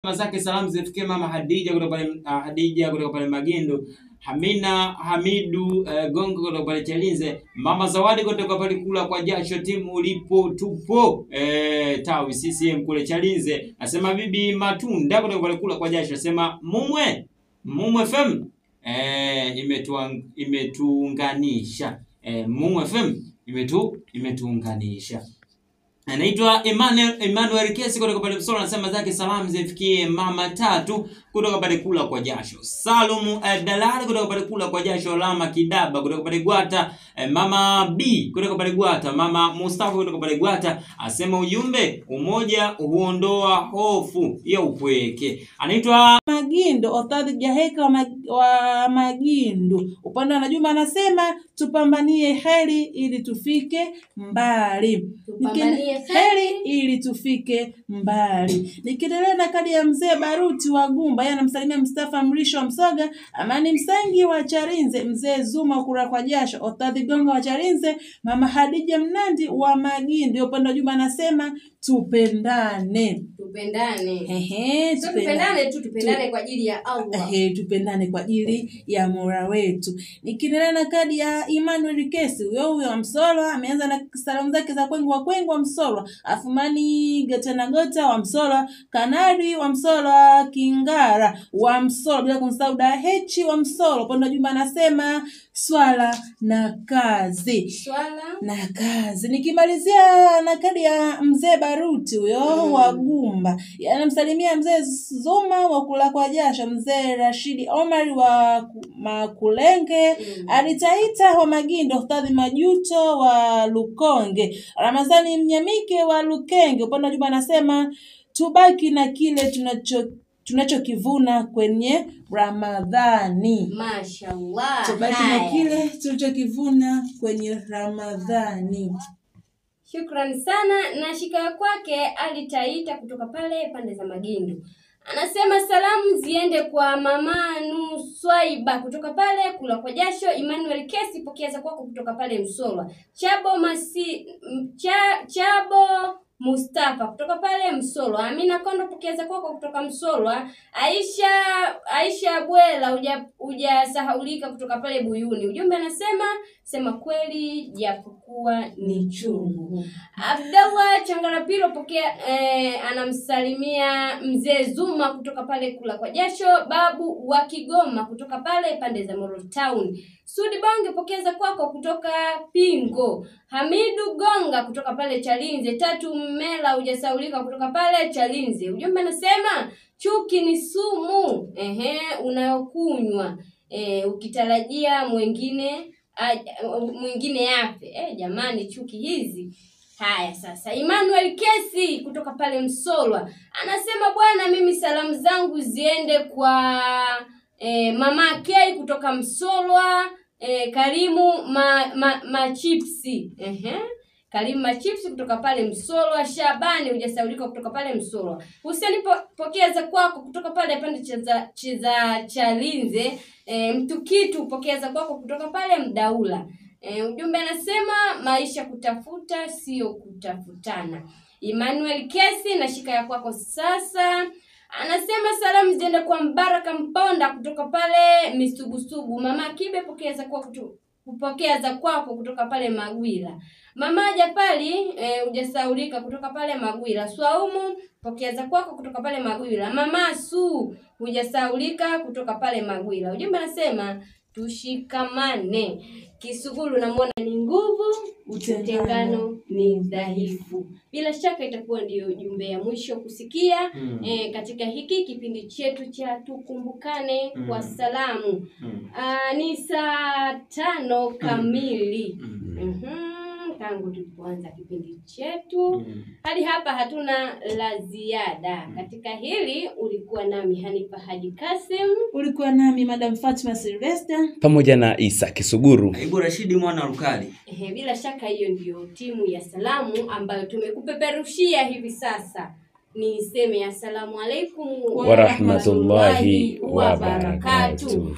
Zake salamu zifikie mama Hadija kutoka pale Magendo, Hamidu Gongo kutoka pale Chalinze, mama Zawadi kutoka pale Kula kwa Jasho, timu ulipo tupo tawi CCM kule Chalinze. Asema bibi Matunda kutoka pale Kula kwa Jasho, asema Mumwe FM imetuunganisha. Mumwe FM imetuunganisha. Anaitwa Emmanuel Kesi kutoka pale Msolo, anasema zake salamu zifikie mama Tatu kutoka pale Kula kwa Jasho, Salumu Dalali kutoka pale Kula kwa Jasho, Lama Kidaba kutoka pale Gwata, mama B kutoka pale Gwata, mama Mustafa kutoka pale Gwata. Asema ujumbe, umoja huondoa hofu ya upweke. Anaitwa Magindo Othadhi Jaheka wa Magindo. Upande wa Juma anasema tupambanie heri ili tufike mbali. Nikiendelea na kadi ya mzee Baruti wa Gumba, yeye anamsalimia Mustafa Mrisho wa Msoga, Amani Msangi wa Charinze, mzee Zuma Kula kwa Jasho, Othadhi Gonga wa Charinze, mama Hadija Mnandi wa Magindo. Upande wa Juma anasema tupendane kwa ajili ya Allah. Tupendane kwa ajili ya Mola wetu. Nikiendelea na kadi ya Emmanuel Kesi, huyo wa Msolo, ameanza na salamu zake za kwengu wa Msolo, Afumani Gatanagota wa Msolo, Kanari wa Msolo, Kingara wa Msolo, bila kumsahau Dahechi wa Msolo. Upande wa Juma anasema swala na kazi. Nikimalizia na kadi ya mzee Baruti huyo wa Gumba, anamsalimia mzee Zuma wa Kula kwa Jasho, mzee Rashidi Omar wa Makulenge, Alitaita wa Magindo, Othadhi Majuto wa Lukonge, Ramazani Mnyamike wa Lukenge. Upande wa Juma anasema tubaki na kile tunachokivuna kwenye Ramadhani. Mashaallah. Tubaki na kile tunachokivuna kwenye Ramadhani. Shukrani sana. Na shika kwake Alitaita kutoka pale pande za Magindo. Anasema salamu ziende kwa mama Nuswaiba kutoka pale Kula kwa Jasho, Emmanuel Kesi pokeza kwako kutoka pale Msolwa, Chabo Mustafa kutoka pale Msolwa, Amina Kondo pokeza kwako kutoka Msolwa, Aisha Bwela hujasahaulika kutoka pale Buyuni. Ujumbe anasema sema kweli japokuwa ni chungu. Abdallah Changarapiro anamsalimia mzee Zuma kutoka pale Kula kwa Jasho, babu wa Kigoma kutoka pale pande za Moro Town. Sudi Bonge pokeza kwako kutoka Pingo, Hamidu Gonga kutoka pale Chalinze, Tatu Mela hujasaulika kutoka pale Chalinze. Ujumbe anasema chuki ni sumu unayokunywa ukitarajia mwingine yafe. Jamani, chuki hizi. Haya sasa, Emmanuel Kesi kutoka pale Msolwa anasema bwana, mimi salamu zangu ziende kwa mama Kei kutoka Msolwa, Karimu Machipsi Karimu Machipsi kutoka pale Msolwa, Shabani hujasaulika kutoka pale Msolwa, Huseni pokeza kwako kutoka pale pande za Chalinze, Mtukitu pokeza kwako kutoka pale Mdaula. Ujumbe anasema maisha kutafuta sio kutafutana. Emmanuel Kesi na shika ya kwako sasa. Anasema salamu ziende kwa Mbaraka Mponda kutoka pale Misugusugu, mama Kibe pokeza kwako kutoka pale Magwila, mama Japali hujasaulika kutoka pale Magwila, Swaumu pokeza kwako kutoka pale Magwila, mama Su hujasaulika kutoka pale Magwila. Ujumbe anasema tushikamane. Kisuguru namuona ni nguvu, utengano ni dhaifu. Bila shaka itakuwa ndio ujumbe ya mwisho kusikia katika hiki kipindi chetu cha tukumbukane kwa salamu. Ni saa 5 kamili. Tangu tulipoanza kipindi chetu hadi hapa hatuna la ziada. Katika hili ulikuwa nami Hanifa Haji Kasim, ulikuwa nami Madam Fatima Sylvester, pamoja na Isa Kisuguru, Ibu Rashidi mwana Rukali. Bila shaka hiyo ndio timu ya salamu ambayo tumekupeperushia hivi sasa. Niseme assalamu alaikum wa rahmatullahi wa barakatuh.